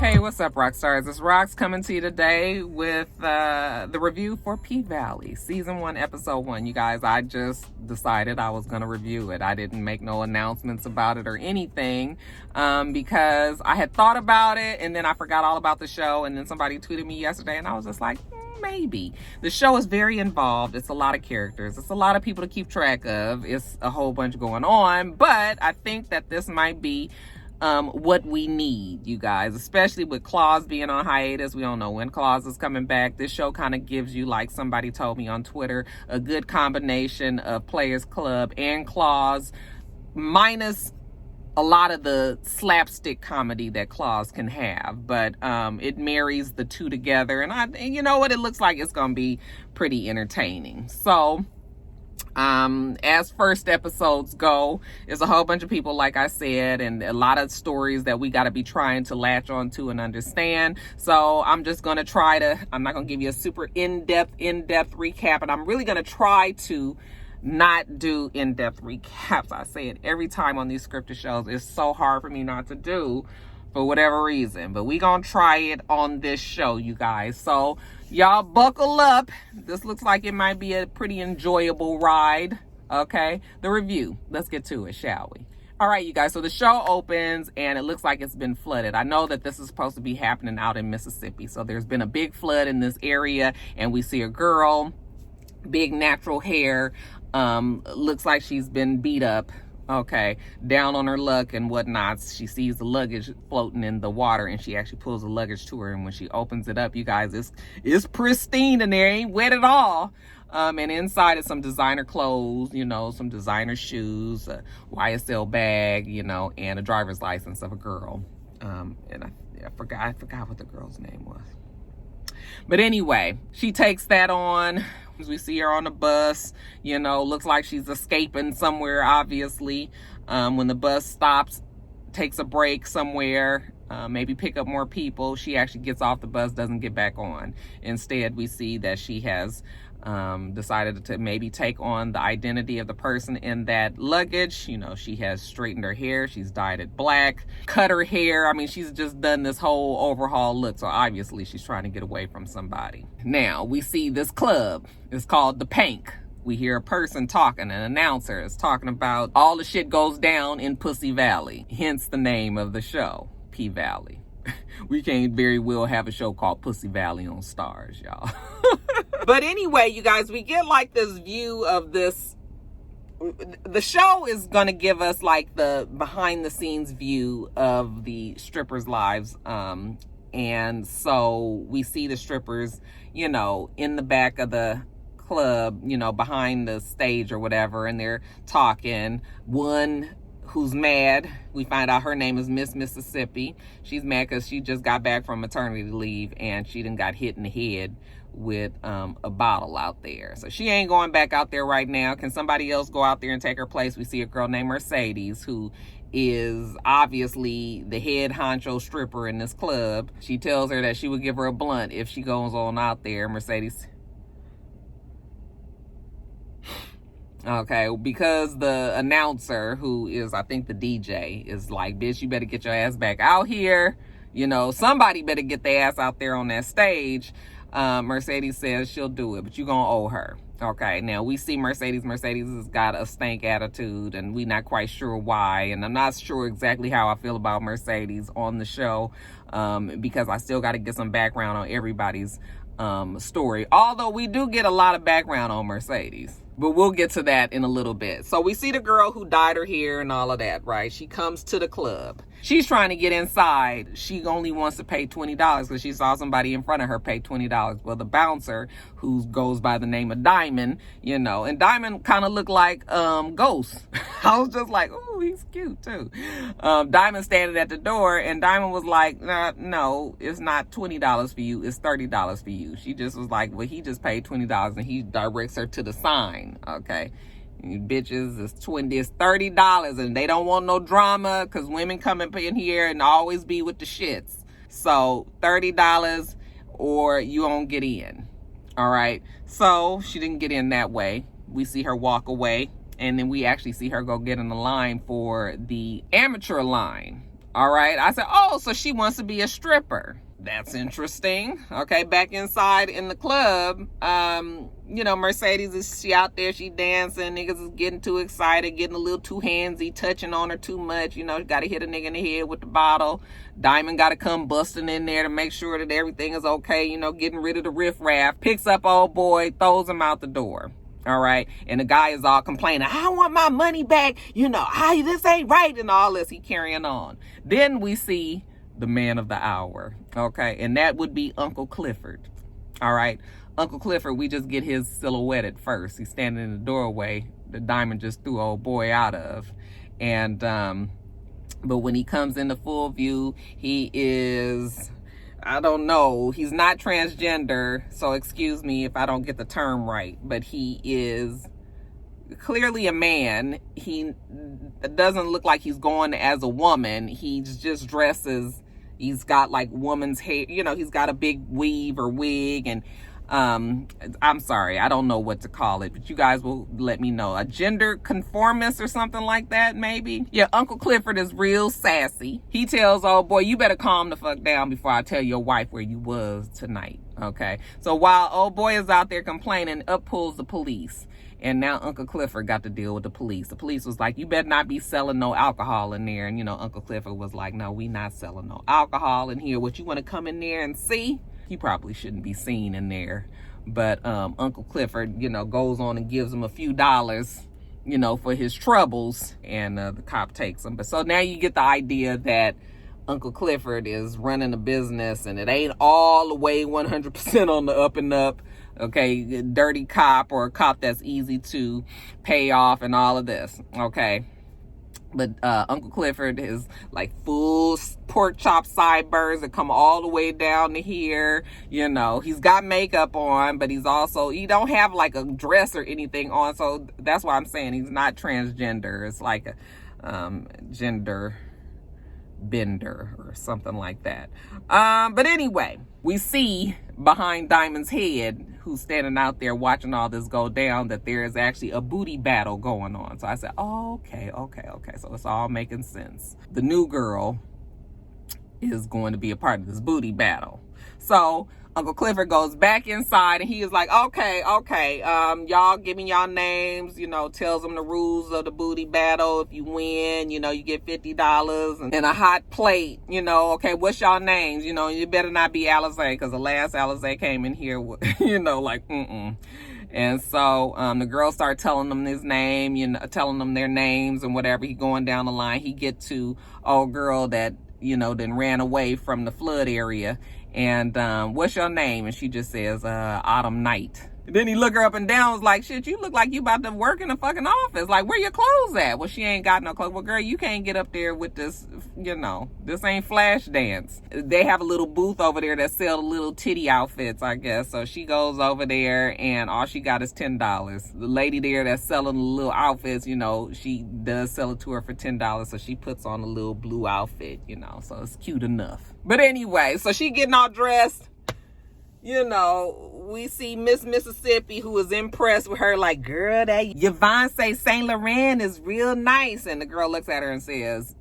Hey, what's up, rock stars? It's Rox coming to you today with the review for P-Valley, Season 1, Episode 1. You guys, I just decided I was going to review it. I didn't make no announcements about it or anything because I had thought about it and then I forgot all about the show, and then somebody tweeted me yesterday and I was just like, maybe. The show is very involved. It's a lot of characters. It's a lot of people to keep track of. It's a whole bunch going on, but I think that this might be what we need, you guys, especially with Claus being on hiatus. We don't know when Claus is coming back. This show kind of gives you, like somebody told me on Twitter, a good combination of Players Club and Claus, minus a lot of the slapstick comedy that Claus can have, but it marries the two together, and you know what, it looks like it's gonna be pretty entertaining. So as first episodes go, there's a whole bunch of people, like I said, and a lot of stories that we got to be trying to latch onto and understand. So I'm just going to I'm not going to give you a super in-depth recap, and I'm really going to try to not do in-depth recaps. I say it every time on these scripted shows. It's so hard for me not to do for whatever reason, but we gonna try it on this show, you guys. So y'all buckle up. This looks like it might be a pretty enjoyable ride. Okay, the review, let's get to it, shall we? All right, you guys, so the show opens and it looks like it's been flooded. I know that this is supposed to be happening out in Mississippi, so there's been a big flood in this area, and we see a girl, big natural hair, looks like she's been beat up, okay, down on her luck and whatnot. She sees the luggage floating in the water, and she actually pulls the luggage to her, and when she opens it up, you guys, it's pristine in there, ain't wet at all. And inside is some designer clothes, you know, some designer shoes, a YSL bag, you know, and a driver's license of a girl. And I forgot what the girl's name was. But anyway, she takes that on. We see her on the bus, you know, looks like she's escaping somewhere, obviously. When the bus stops, takes a break somewhere, maybe pick up more people, she actually gets off the bus, doesn't get back on. Instead, we see that she has decided to maybe take on the identity of the person in that luggage. You know, she has straightened her hair, she's dyed it black, cut her hair. I mean, she's just done this whole overhaul look, so obviously she's trying to get away from somebody. Now we see this club. It's called the Pank. We hear a person talking, an announcer is talking about all the shit goes down in Pussy Valley, hence the name of the show, P-Valley. We can't very well have a show called Pussy Valley on Stars, y'all. But anyway, you guys, we get like this view of this. The show is going to give us like the behind the scenes view of the strippers' lives. And so we see the strippers, you know, in the back of the club, you know, behind the stage or whatever, and they're talking. One who's mad, we find out her name is Miss Mississippi. She's mad because she just got back from maternity leave and she done got hit in the head with a bottle out there. So she ain't going back out there right now. Can somebody else go out there and take her place? We see a girl named Mercedes, who is obviously the head honcho stripper in this club. She tells her that she would give her a blunt if she goes on out there. Mercedes, okay, because the announcer, who is, I think, the DJ, is like, bitch, you better get your ass back out here. You know, somebody better get their ass out there on that stage. Mercedes says she'll do it, but you gonna owe her. Okay, now we see Mercedes. Mercedes has got a stank attitude, and we not quite sure why. And I'm not sure exactly how I feel about Mercedes on the show, because I still got to get some background on everybody's story. Although we do get a lot of background on Mercedes, but we'll get to that in a little bit. So we see the girl who dyed her hair and all of that, right? She comes to the club. She's trying to get inside. She only wants to pay $20 because she saw somebody in front of her pay $20. Well, the bouncer, who goes by the name of Diamond, you know, and Diamond kind of looked like Ghost. I was just like, oh, he's cute too. Diamond standing at the door, and Diamond was like, no, it's not $20 for you, it's $30 for you. She just was like, well, he just paid $20, and he directs her to the sign. Okay, you bitches, it's $30, and they don't want no drama because women come in here and always be with the shits. So $30 or you won't get in. All right, so she didn't get in that way. We see her walk away, and then we actually see her go get in the line for the amateur line. All right. I said, oh, so she wants to be a stripper. That's interesting. Okay, back inside in the club, Mercedes she out there, she dancing, niggas is getting too excited, getting a little too handsy, touching on her too much, gotta hit a nigga in the head with the bottle. Diamond gotta come busting in there to make sure that everything is okay, getting rid of the riffraff, picks up old boy, throws him out the door. All right. And the guy is all complaining, I want my money back. This ain't right and all this. He carrying on. Then we see the man of the hour. Okay. And that would be Uncle Clifford. All right. Uncle Clifford, we just get his silhouette at first. He's standing in the doorway the Diamond just threw old boy out of. And, but when he comes into full view, he is, I don't know, he's not transgender, so excuse me if I don't get the term right, but he is clearly a man. He doesn't look like he's going as a woman. He's just dresses, he's got like woman's hair, he's got a big weave or wig, and I'm sorry, I don't know what to call it, but you guys will let me know. A gender conformist or something like that, maybe? Yeah, Uncle Clifford is real sassy. He tells old boy, you better calm the fuck down before I tell your wife where you was tonight, okay? So while old boy is out there complaining, up pulls the police. And now Uncle Clifford got to deal with the police. The police was like, you better not be selling no alcohol in there. And, Uncle Clifford was like, no, we not selling no alcohol in here. What, you want to come in there and see? He probably shouldn't be seen in there. But Uncle Clifford, goes on and gives him a few dollars, for his troubles. And the cop takes him. But so now you get the idea that Uncle Clifford is running a business and it ain't all the way 100% on the up and up. Okay, dirty cop or a cop that's easy to pay off and all of this. Okay. But Uncle Clifford is like full pork chop sideburns that come all the way down to here. He's got makeup on, but he don't have like a dress or anything on. So that's why I'm saying he's not transgender. It's like a gender bender or something like that. But anyway, we see behind Diamond's head, who's standing out there watching all this go down, that there is actually a booty battle going on. So I said, oh, okay. So it's all making sense. The new girl is going to be a part of this booty battle. So Uncle Clifford goes back inside and he is like, okay, y'all give me y'all names, tells them the rules of the booty battle. If you win, you get $50 and a hot plate, okay, what's y'all names? You better not be Alizé, because the last Alizé came in here, And so the girls start telling them his name, telling them their names and whatever. He going down the line. He get to old girl that, then ran away from the flood area. And what's your name? And she just says, Autumn Night. And then he look her up and down, was like, shit, you look like you about to work in the fucking office. Like, where your clothes at? Well, she ain't got no clothes. Well, girl, you can't get up there with this, this ain't flash dance. They have a little booth over there that sell little titty outfits, I guess. So she goes over there and all she got is $10. The lady there that's selling the little outfits, she does sell it to her for $10. So she puts on a little blue outfit, so it's cute enough. But anyway, so she getting all dressed. We see Miss Mississippi, who is impressed with her, like, girl, that Yvonne say Saint Laurent is real nice. And the girl looks at her and says,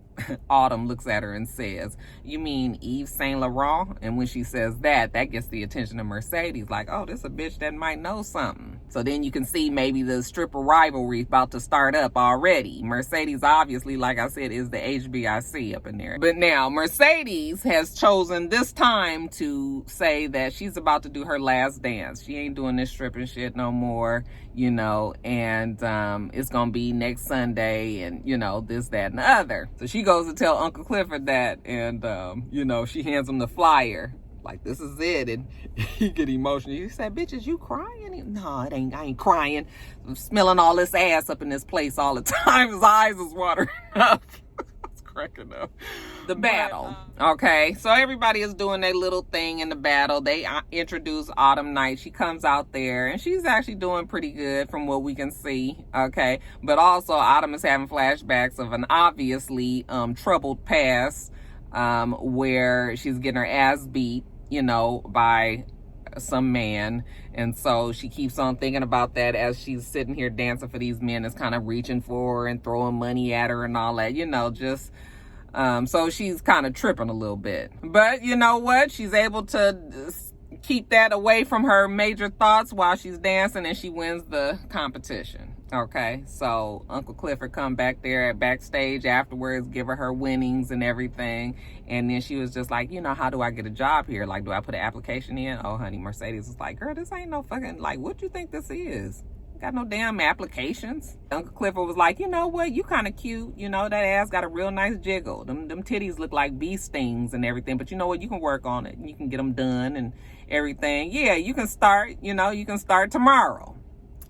Autumn looks at her and says, you mean Yves Saint Laurent? And when she says that gets the attention of Mercedes, like, oh, this a bitch that might know something. So then you can see maybe the stripper rivalry about to start up already. Mercedes, obviously, like I said, is the HBIC up in there. But now Mercedes has chosen this time to say that she's about to do her last dance. She ain't doing this stripping shit no more, and it's gonna be next Sunday and, this, that, and the other. So she goes to tell Uncle Clifford that, and she hands him the flyer, like, this is it. And he get emotional. He said, bitch, is you crying? No, it ain't. I ain't crying. I'm smelling all this ass up in this place all the time. His eyes is watering up. It's cracking up. The battle. Okay, so everybody is doing their little thing in the battle. They introduce Autumn Night. She comes out there and she's actually doing pretty good from what we can see. Okay, but also Autumn is having flashbacks of an obviously troubled past, where she's getting her ass beat, by some man. And so she keeps on thinking about that as she's sitting here dancing for these men that's kind of reaching for her and throwing money at her and all that, just So she's kind of tripping a little bit. But you know what? She's able to keep that away from her major thoughts while she's dancing, and she wins the competition. Okay, so Uncle Clifford come back there at backstage afterwards, give her winnings and everything. And then she was just like, you know, how do I get a job here? Like, do I put an application in? Oh, honey, Mercedes was like, girl, this ain't no fucking, like, what you think this is? Got no damn applications. Uncle Clifford was like, you know what? You kind of cute. You know, that ass got a real nice jiggle. Them titties look like bee stings and everything. But you know what? You can work on it. You can get them done and everything. Yeah, you can start. You know, you can start tomorrow.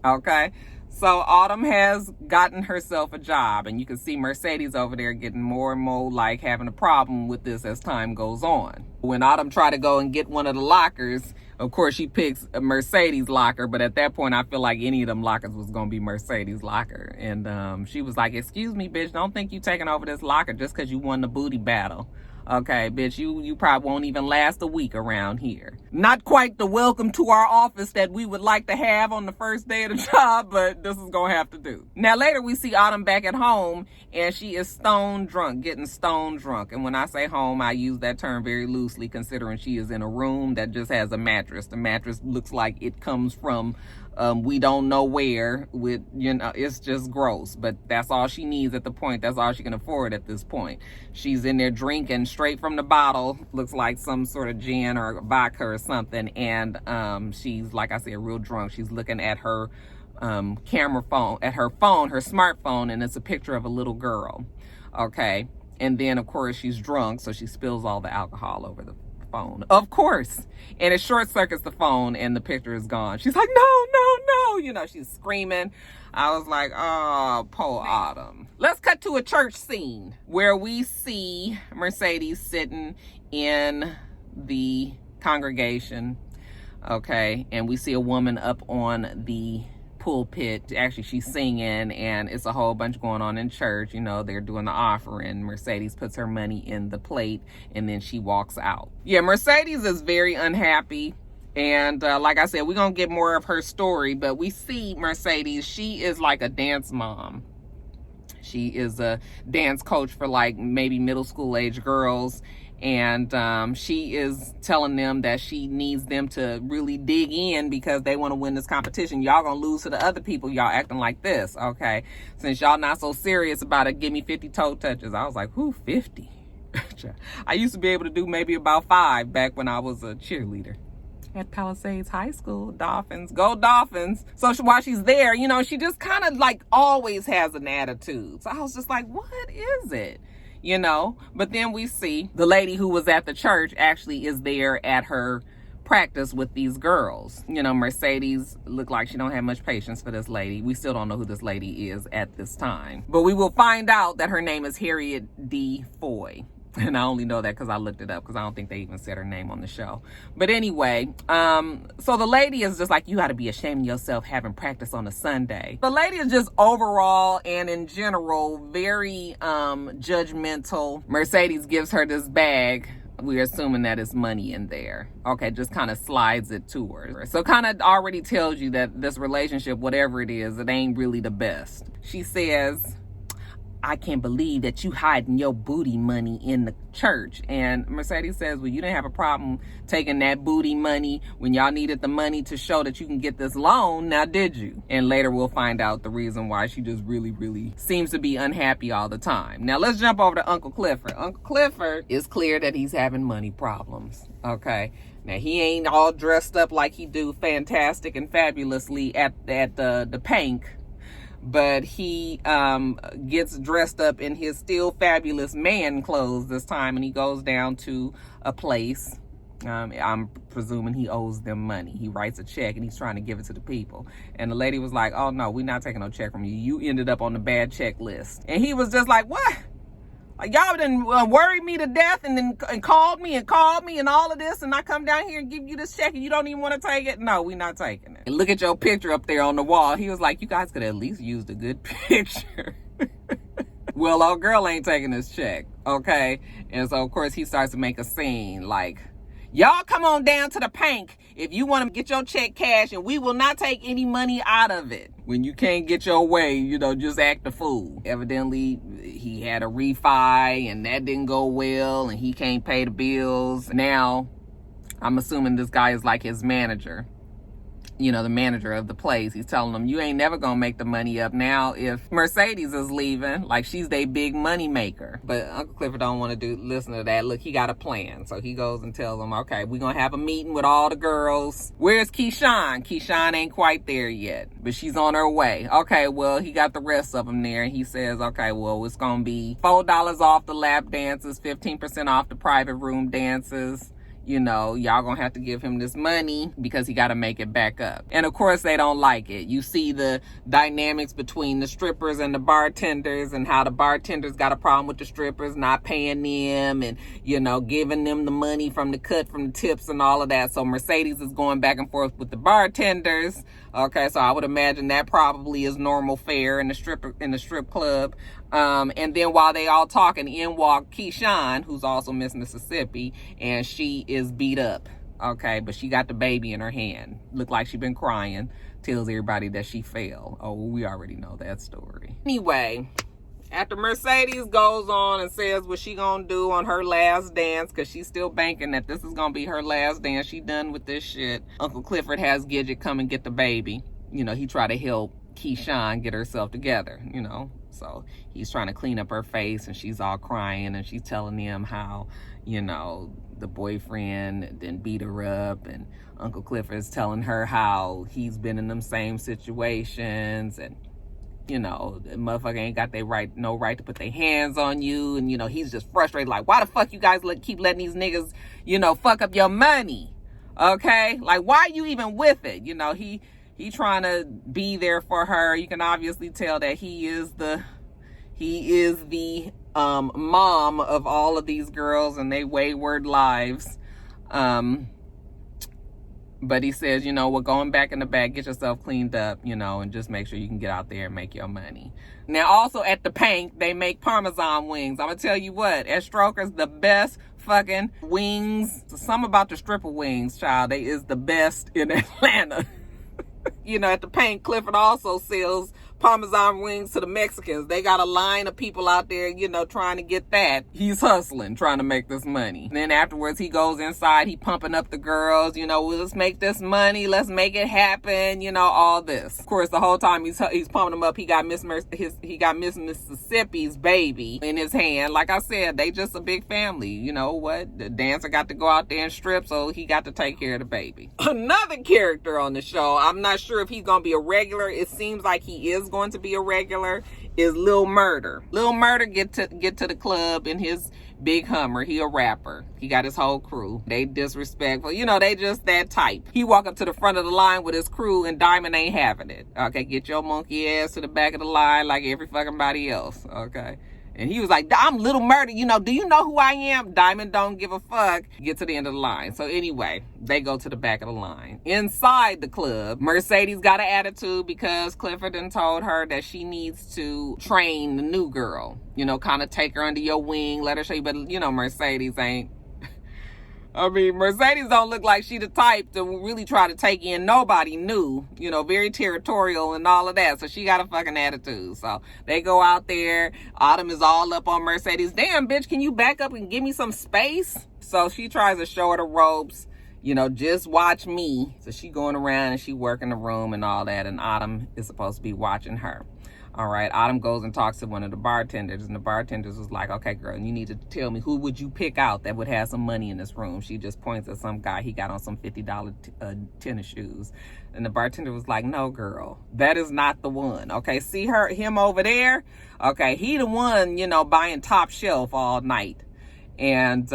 Okay. So Autumn has gotten herself a job, and you can see Mercedes over there getting more and more like having a problem with this as time goes on. When Autumn tried to go and get one of the lockers, of course she picks a Mercedes locker, but at that point I feel like any of them lockers was gonna be Mercedes locker. And she was like, excuse me, bitch, don't think you taking over this locker just because you won the booty battle. Okay, bitch, you probably won't even last a week around here. Not quite the welcome to our office that we would like to have on the first day of the job, but this is gonna have to do. Now later we see Autumn back at home, and she is stone drunk, getting stone drunk. And when I say home, I use that term very loosely, considering she is in a room that just has a mattress. The mattress looks like it comes from we don't know where, with, you know, it's just gross, but that's all she needs at the point. That's all she can afford at this point. She's in there drinking straight from the bottle, looks like some sort of gin or vodka or something. And she's, like I said, real drunk. She's looking at her camera phone, at her phone, her smartphone, and it's a picture of a little girl. Okay. And then of course she's drunk, so she spills all the alcohol over the phone, of course, and it short circuits the phone and the picture is gone. She's like, no, no, no, you know, she's screaming. I was like, oh, poor Autumn. Let's cut to a church scene where we see Mercedes sitting in the congregation. Okay, and we see a woman up on the pulpit. Actually, she's singing, and it's a whole bunch going on in church. You know, they're doing the offering. Mercedes puts her money in the plate, and then she walks out. Yeah, Mercedes is very unhappy. And like I said, we're gonna get more of her story, but we see Mercedes, she is like a dance mom. She is a dance coach for like maybe middle school age girls. And she is telling them that she needs them to really dig in because they want to win this competition. Y'all gonna lose to the other people. Y'all acting like this, okay? Since y'all not so serious about it, give me 50 toe touches. I was like, who, 50? I used to be able to do maybe about 5 back when I was a cheerleader at Palisades High School. Dolphins, go Dolphins. So while she's there, you know, she just kind of like always has an attitude. So I was just like, what is it? You know, but then we see the lady who was at the church actually is there at her practice with these girls. You know, Mercedes looked like she don't have much patience for this lady. We still don't know who this lady is at this time, but we will find out that her name is Harriet D. Foy. And I only know that because I looked it up, because I don't think they even said her name on the show. But anyway, so the lady is just like, you got to be ashamed of yourself having practice on a Sunday. The lady is just overall and in general very judgmental. Mercedes gives her this bag. We're assuming that it's money in there. Okay, just kind of slides it to her. So kind of already tells you that this relationship, whatever it is, it ain't really the best. She says, I can't believe that you hiding your booty money in the church. And Mercedes says, well, you didn't have a problem taking that booty money when y'all needed the money to show that you can get this loan, now did you? And later we'll find out the reason why she just really seems to be unhappy all the time. Now let's jump over to Uncle Clifford. Uncle Clifford is clear that he's having money problems. Okay. Now he ain't all dressed up like he do fantastic and fabulously at the Pank. But he gets dressed up in his still fabulous man clothes this time, and he goes down to a place. I'm presuming he owes them money. He writes a check and he's trying to give it to the people. And the lady was like, oh no, we're not taking no check from you. You ended up on the bad check list. And he was just like, what? Like, y'all done worried me to death and called me and all of this, and I come down here and give you this check and you don't even want to take it? No, we're not taking it. And look at your picture up there on the wall. He was like, you guys could at least use a good picture. Well, old girl ain't taking this check, okay? And so, of course, he starts to make a scene like, y'all come on down to the Pank if you want to get your check cash, and we will not take any money out of it. when you can't get your way, you know, just act a fool. Evidently, he had a refi and that didn't go well and he can't pay the bills. Now, I'm assuming this guy is like his manager. You know, the manager of the place. He's telling them, you ain't never gonna make the money up. Now, if Mercedes is leaving, like she's their big money maker. But Uncle Clifford don't want to listen to that. Look, he got a plan. So he goes and tells them, okay, we're gonna have a meeting with all the girls. Where's Keyshawn? Keyshawn ain't quite there yet, but she's on her way. Okay, well, he got the rest of them there. And he says, okay, well, it's gonna be $4 off the lap dances, 15% off the private room dances. You know, y'all gonna have to give him this money because he gotta make it back up. And of course, they don't like it. You see the dynamics between the strippers and the bartenders and how the bartenders got a problem with the strippers not paying them and, you know, giving them the money from the cut from the tips and all of that. So Mercedes is going back and forth with the bartenders. Okay, so I would imagine that probably is normal fare in the strip club. And then while they all talking, in walk Keyshawn, who's also Miss Mississippi, and she is beat up. Okay, but she got the baby in her hand. Look like she been crying. Tells everybody that she fell. Oh, we already know that story. Anyway, after Mercedes goes on and says what she gonna do on her last dance, because she's still banking that this is gonna be her last dance. She done with this shit. Uncle Clifford has Gidget come and get the baby. You know, he try to help Keyshawn get herself together, you know. So he's trying to clean up her face and she's all crying and she's telling him how, you know, the boyfriend then beat her up, and Uncle Clifford is telling her how he's been in them same situations, and you know, the motherfucker ain't got no right to put their hands on you. And, you know, he's just frustrated. Like, why the fuck you guys keep letting these niggas, you know, fuck up your money? Okay? Like, why are you even with it? You know, he trying to be there for her. You can obviously tell that he is the mom of all of these girls and they wayward lives. But he says, you know, we're going back in the back, get yourself cleaned up, you know, and just make sure you can get out there and make your money. Now, also at the Pank, they make Parmesan wings. I'm going to tell you what, at Stroker's, the best fucking wings. Something about the stripper wings, child. They is the best in Atlanta. You know, at the Pank, Clifford also sells Parmesan wings to the Mexicans. They got a line of people out there, you know, trying to get that. He's hustling, trying to make this money. And then afterwards, he goes inside, he pumping up the girls, you know, well, let's make this money, let's make it happen, you know, all this. Of course, the whole time he's pumping them up, he got Miss Mississippi's baby in his hand. Like I said, they just a big family. You know what? The dancer got to go out there and strip, so he got to take care of the baby. Another character on the show, I'm not sure if he's gonna be a regular. It seems like he is going to be a regular, is Lil Murder. Lil Murder get to the club in his big Hummer. He a rapper. He got his whole crew. They disrespectful. You know, they just that type. He walk up to the front of the line with his crew and Diamond ain't having it. Okay, get your monkey ass to the back of the line like every fucking body else. Okay. And he was like, I'm Little Murder, you know, do you know who I am? Diamond don't give a fuck. Get to the end of the line. So anyway, they go to the back of the line. Inside the club, Mercedes got an attitude because Clifford done told her that she needs to train the new girl. You know, kind of take her under your wing, let her show you. But, you know, Mercedes ain't. Mercedes don't look like she the type to really try to take in nobody new, you know, very territorial and all of that. So she got a fucking attitude. So they go out there. Autumn is all up on Mercedes. Damn, bitch, can you back up and give me some space? So she tries to show her the ropes, you know, just watch me. So she going around and she working the room and all that. And Autumn is supposed to be watching her. All right, Autumn goes and talks to one of the bartenders, and the bartenders was like, okay, girl, you need to tell me who would you pick out that would have some money in this room. She just points at some guy. He got on some $50 tennis shoes. And the bartender was like, no, girl, that is not the one. Okay, see him over there? Okay, he the one, you know, buying top shelf all night. And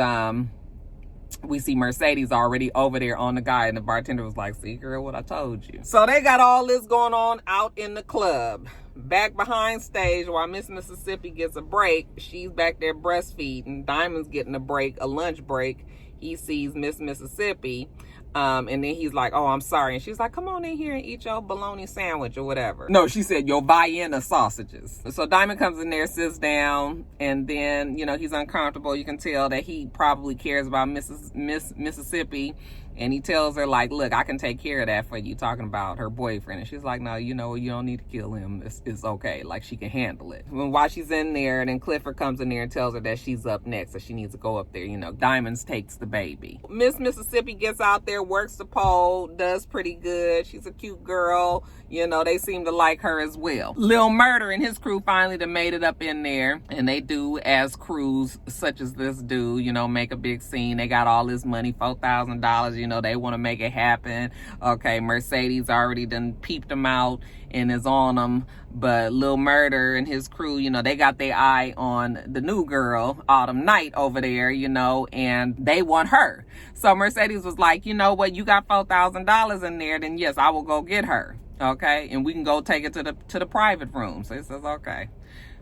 we see Mercedes already over there on the guy, and the bartender was like, see, girl, what I told you. So they got all this going on out in the club. Back behind stage, while Miss Mississippi gets a break, she's back there breastfeeding. Diamond's getting a break, a lunch break. He sees Miss Mississippi, and then he's like, oh, I'm sorry. And she's like, come on in here and eat your bologna sandwich or whatever. No, she said, your Vienna sausages. So Diamond comes in there, sits down, and then, you know, he's uncomfortable. You can tell that he probably cares about Miss Mississippi. And he tells her, like, look, I can take care of that for you, talking about her boyfriend. And she's like, no, you know, you don't need to kill him. It's okay. Like, she can handle it. While she's in there, and then Clifford comes in there and tells her that she's up next, so she needs to go up there. You know, Diamonds takes the baby. Miss Mississippi gets out there, works the pole, does pretty good. She's a cute girl. You know, they seem to like her as well. Lil Murder and his crew finally done made it up in there, and they do as crews such as this do, you know, make a big scene. They got all this money, $4,000, you know, they want to make it happen. Okay, Mercedes already done peeped them out and is on them, but Lil Murder and his crew, you know, they got their eye on the new girl, Autumn Night, over there, you know, and they want her. So Mercedes was like, you know what, you got $4,000 in there, then yes, I will go get her. Okay, and we can go take it to the private room. So he says, okay.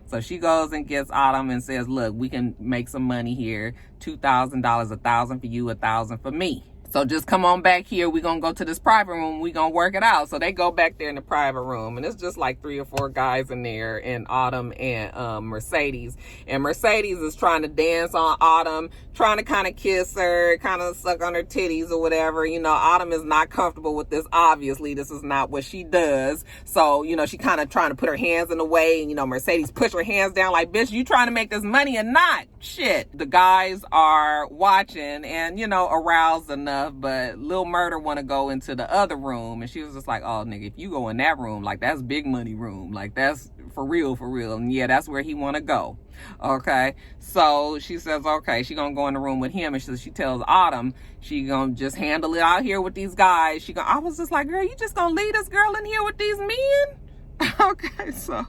So she goes and gets Autumn and says, look, we can make some money here. $2,000, $1,000 for you, $1,000 for me. So just come on back here. We're going to go to this private room. We're going to work it out. So they go back there in the private room. And it's just like 3 or 4 guys in there. And Autumn and Mercedes. And Mercedes is trying to dance on Autumn. Trying to kind of kiss her. Kind of suck on her titties or whatever. You know, Autumn is not comfortable with this. Obviously, this is not what she does. So, you know, she kind of trying to put her hands in the way. And, you know, Mercedes push her hands down like, bitch, you trying to make this money or not? Shit. The guys are watching and, you know, aroused enough. But Lil Murder want to go into the other room, and she was just like, oh nigga, if you go in that room, like, that's big money room, like, that's for real, and yeah, that's where he want to go. Okay, so she says, okay, she gonna go in the room with him, and she tells Autumn she gonna just handle it out here with these guys. I was just like, girl, you just gonna leave this girl in here with these men? Okay, so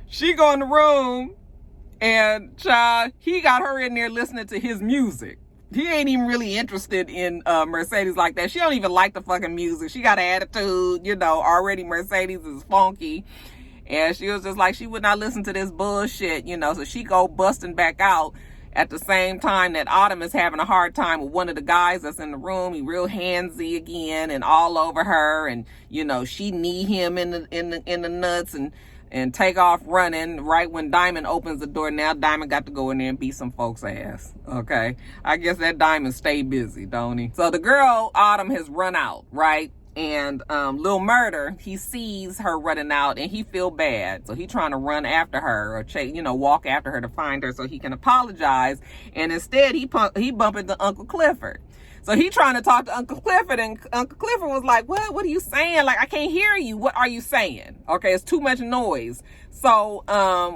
she go in the room, and child, he got her in there listening to his music. He ain't even really interested in Mercedes like that. She don't even like the fucking music. She got an attitude, you know, already Mercedes is funky. And she was just like, she would not listen to this bullshit, you know. So she go busting back out at the same time that Autumn is having a hard time with one of the guys that's in the room. He real handsy again and all over her. And, you know, she knee him in the nuts and take off running right when Diamond opens the door. Now Diamond got to go in there and beat some folks' ass. Okay, I guess that Diamond stay busy, don't he? So the girl Autumn has run out, right? And Lil Murder, he sees her running out and he feel bad, so he trying to run after her or you know, walk after her to find her so he can apologize. And instead he bump into Uncle Clifford. So he trying to talk to Uncle Clifford, and Uncle Clifford was like, what are you saying? Like, I can't hear you. What are you saying? Okay, it's too much noise. So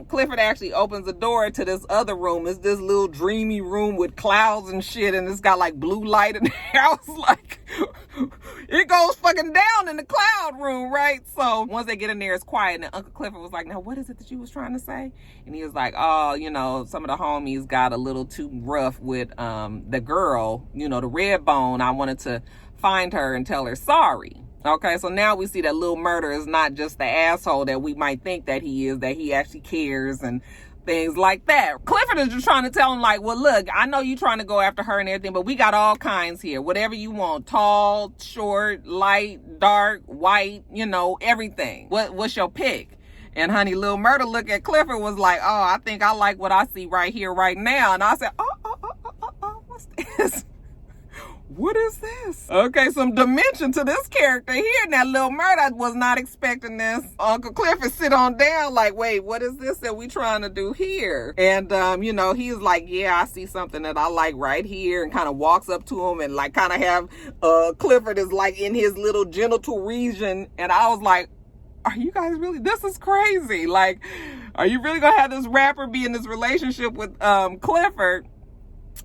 Clifford actually opens the door to this other room. It's this little dreamy room with clouds and shit, and it's got like blue light in there. I was like, it goes fucking down in the cloud room, right? So once they get in there, it's quiet, and then Uncle Clifford was like, now what is it that you was trying to say? And he was like, oh, you know, some of the homies got a little too rough with the girl, you know, the red bone. I wanted to find her and tell her sorry. Okay, so now we see that Lil Murder is not just the asshole that we might think that he is, that he actually cares and things like that. Clifford is just trying to tell him, like, well, look, I know you trying to go after her and everything, but we got all kinds here. Whatever you want, tall, short, light, dark, white, you know, everything. What's your pick? And honey, Lil Murder look at Clifford was like, oh, I think I like what I see right here, right now. And I said, oh, what's this? What is this? Okay, some dimension to this character here. Now, Lil Murder was not expecting this. Uncle Clifford sit on down like, wait, what is this that we trying to do here? And, you know, he's like, yeah, I see something that I like right here, and kind of walks up to him and like kind of have Clifford is like in his little genital region. And I was like, are you guys really, this is crazy. Like, are you really gonna have this rapper be in this relationship with Clifford?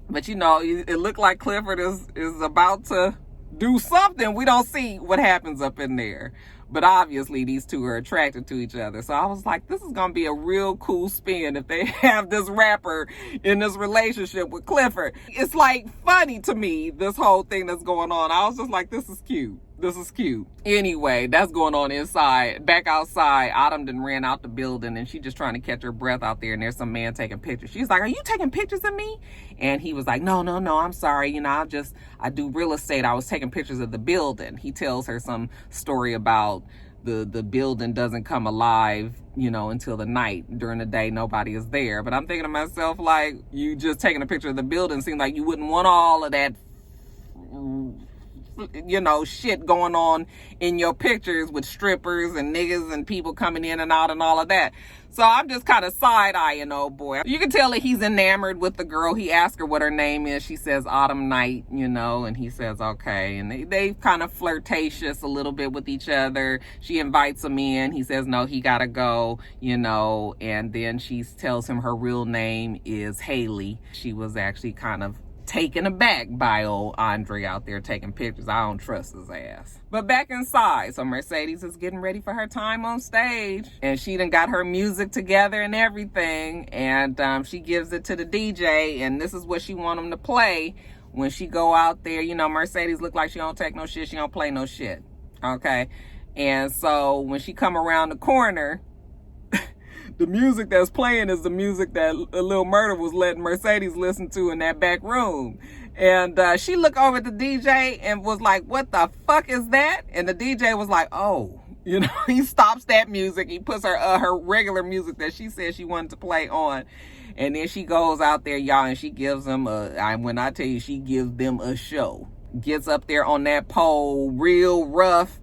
But, you know, it looked like Clifford is about to do something. We don't see what happens up in there. But obviously, these two are attracted to each other. So I was like, this is going to be a real cool spin if they have this rapper in this relationship with Clifford. It's like funny to me, this whole thing that's going on. I was just like, this is cute. This is cute. Anyway, that's going on inside. Back outside, Autumn done ran out the building, and she just trying to catch her breath out there, and there's some man taking pictures. She's like, are you taking pictures of me? And he was like, no, I'm sorry. You know, I do real estate. I was taking pictures of the building. He tells her some story about the building doesn't come alive, you know, until the night. During the day, nobody is there. But I'm thinking to myself, like, you just taking a picture of the building seems like you wouldn't want all of that shit going on in your pictures with strippers and niggas and people coming in and out and all of that. So I'm just kind of side-eyeing old boy. You can tell that he's enamored with the girl. He asks her what her name is. She says Autumn Night, and he says, okay. And they kind of flirtatious a little bit with each other. She invites him in. He says, no, he gotta go, and then she tells him her real name is Haley. She was actually kind of taken aback by old Andre out there taking pictures. I don't trust his ass. But back inside, so Mercedes is getting ready for her time on stage, and she done got her music together and everything, and she gives it to the DJ, and this is what she want him to play when she go out there. Mercedes look like she don't take no shit. She don't play no shit. Okay? And so when she come around the corner, the music that's playing is the music that Lil Murda was letting Mercedes listen to in that back room. And she looked over at the DJ and was like, what the fuck is that? And the DJ was like, oh, he stops that music. He puts her regular music that she said she wanted to play on. And then she goes out there, y'all, and she gives them when I tell you, she gives them a show. Gets up there on that pole real rough.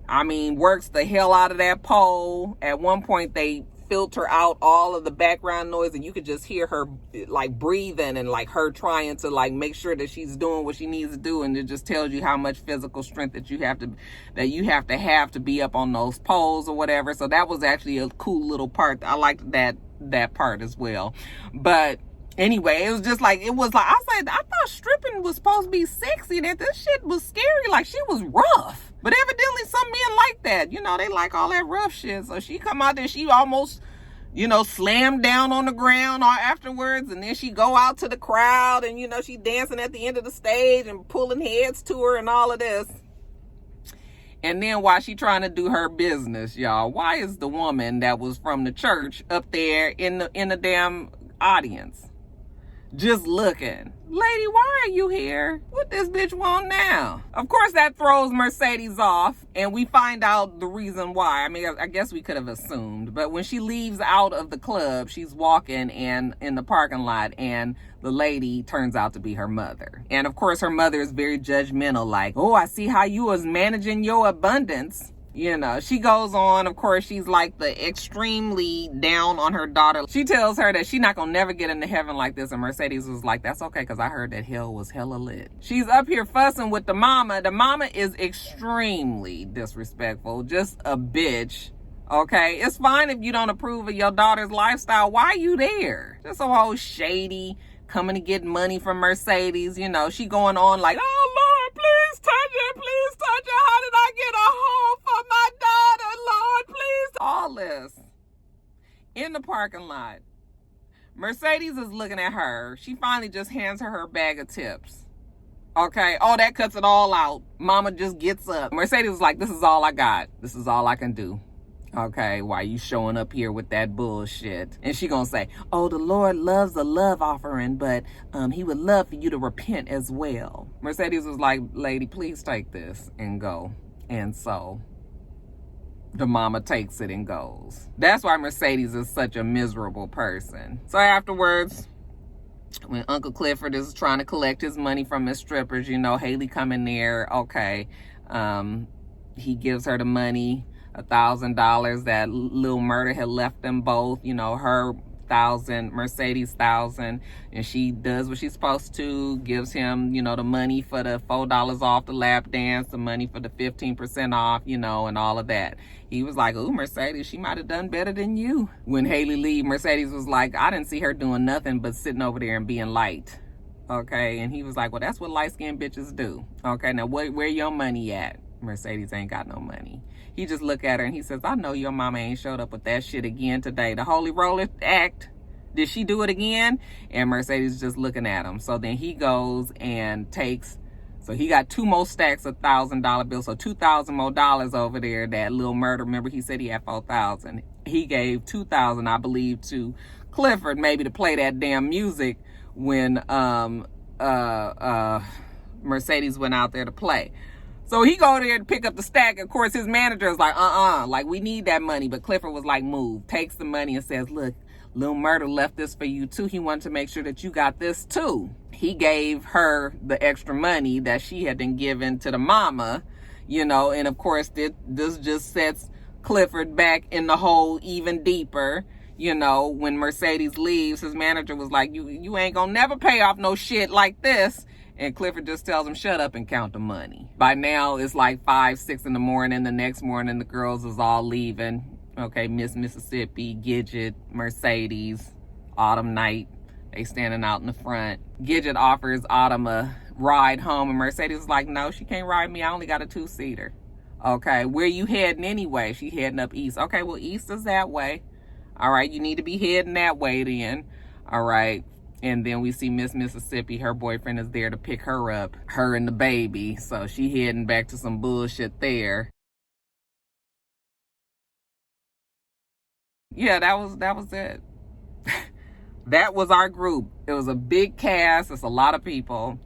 Works the hell out of that pole. At one point, they filter out all of the background noise, and you could just hear her like breathing and like her trying to like make sure that she's doing what she needs to do. And it just tells you how much physical strength that you have to be up on those poles or whatever. So that was actually a cool little part. I liked that part as well. But anyway, it was like I said, I thought stripping was supposed to be sexy. That this shit was scary. Like, she was rough. But evidently some men like that. They like all that rough shit. So she come out there, she almost, slammed down on the ground afterwards. And then she go out to the crowd and, she dancing at the end of the stage and pulling heads to her and all of this. And then while she trying to do her business, y'all, why is the woman that was from the church up there in the damn audience? Just looking. Lady, why are you here? What this bitch want now? Of course, that throws Mercedes off, and we find out the reason why. I guess we could have assumed. But when she leaves out of the club, she's walking in the parking lot, and the lady turns out to be her mother. And of course, her mother is very judgmental, like, oh, I see how you was managing your abundance. She goes on, of course, she's like the extremely down on her daughter. She tells her that she's not gonna never get into heaven like this. And Mercedes was like, that's okay, because I heard that hell was hella lit. She's up here fussing with the mama. The mama is extremely disrespectful, just a bitch. Okay, it's fine if you don't approve of your daughter's lifestyle. Why are you there? Just a whole shady, coming to get money from Mercedes. She going on like, oh Lord, please touch it, please touch it. How did I get a home for my daughter, Lord, please? All this in the parking lot. Mercedes is looking at her. She finally just hands her bag of tips. Okay, oh, that cuts it all out. Mama just gets up. Mercedes was like, this is all I got. This is all I can do. Okay, why you showing up here with that bullshit? And she gonna say, oh, the Lord loves a love offering, but he would love for you to repent as well. Mercedes was like, lady, please take this and go. And so the mama takes it and goes. That's why Mercedes is such a miserable person. So afterwards, when Uncle Clifford is trying to collect his money from his strippers, Haley come in there, okay, he gives her the money, $1,000 that Lil Murda had left them both, her 1,000, Mercedes 1,000, and she does what she's supposed to, gives him, the money for the $4 off the lap dance, the money for the 15% off, and all of that. He was like, ooh, Mercedes, she might have done better than you. When Haley leave, Mercedes was like, I didn't see her doing nothing but sitting over there and being light. Okay, and he was like, well, that's what light-skinned bitches do. Okay, now where your money at? Mercedes ain't got no money. He just look at her and he says, I know your mama ain't showed up with that shit again today. The Holy Roller Act, did she do it again? And Mercedes just looking at him. So then he goes and takes, so he got 2 more stacks of $1,000 bills. So $2,000 more dollars over there. That Lil Murda, remember he said he had 4,000. He gave 2,000, I believe, to Clifford, maybe to play that damn music when Mercedes went out there to play. So he go there to pick up the stack. Of course, his manager is like, like, we need that money. But Clifford was like, move. Takes the money and says, look, Lil Murder left this for you too. He wanted to make sure that you got this too. He gave her the extra money that she had been given to the mama, you know, and of course this just sets Clifford back in the hole even deeper. You know, when Mercedes leaves, his manager was like, you ain't gonna never pay off no shit like this. And Clifford just tells him, shut up and count the money. By now, it's like 5, 6 in the morning. The next morning, the girls is all leaving. Okay, Miss Mississippi, Gidget, Mercedes, Autumn Night. They standing out in the front. Gidget offers Autumn a ride home, and Mercedes is like, no, she can't ride me. I only got a 2-seater. Okay, where you heading anyway? She heading up east. Okay, well, east is that way. All right, you need to be heading that way then. All right. And then we see Miss Mississippi, her boyfriend is there to pick her up, her and the baby. So she heading back to some bullshit there. Yeah, that was it. That was our group. It was a big cast. It's a lot of people.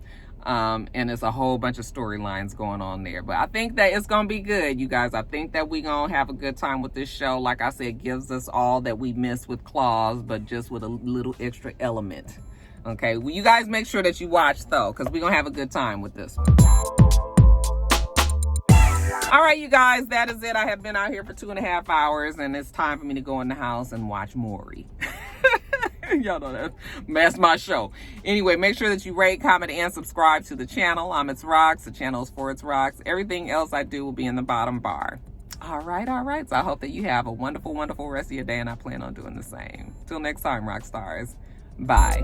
And it's a whole bunch of storylines going on there. But I think that it's going to be good, you guys. I think that we're going to have a good time with this show. Like I said, it gives us all that we missed with Claus, but just with a little extra element. Okay, well, you guys make sure that you watch, though, because we're going to have a good time with this one. All right, you guys, that is it. I have been out here for 2.5 hours, and it's time for me to go in the house and watch Maury. Y'all know that's my show. Anyway, make sure that you rate, comment, and subscribe to the channel. I'm itsrox. The channel is for itsrox. Everything else I do will be in the bottom bar. All right. So I hope that you have a wonderful, wonderful rest of your day, and I plan on doing the same. Till next time, rock stars. Bye.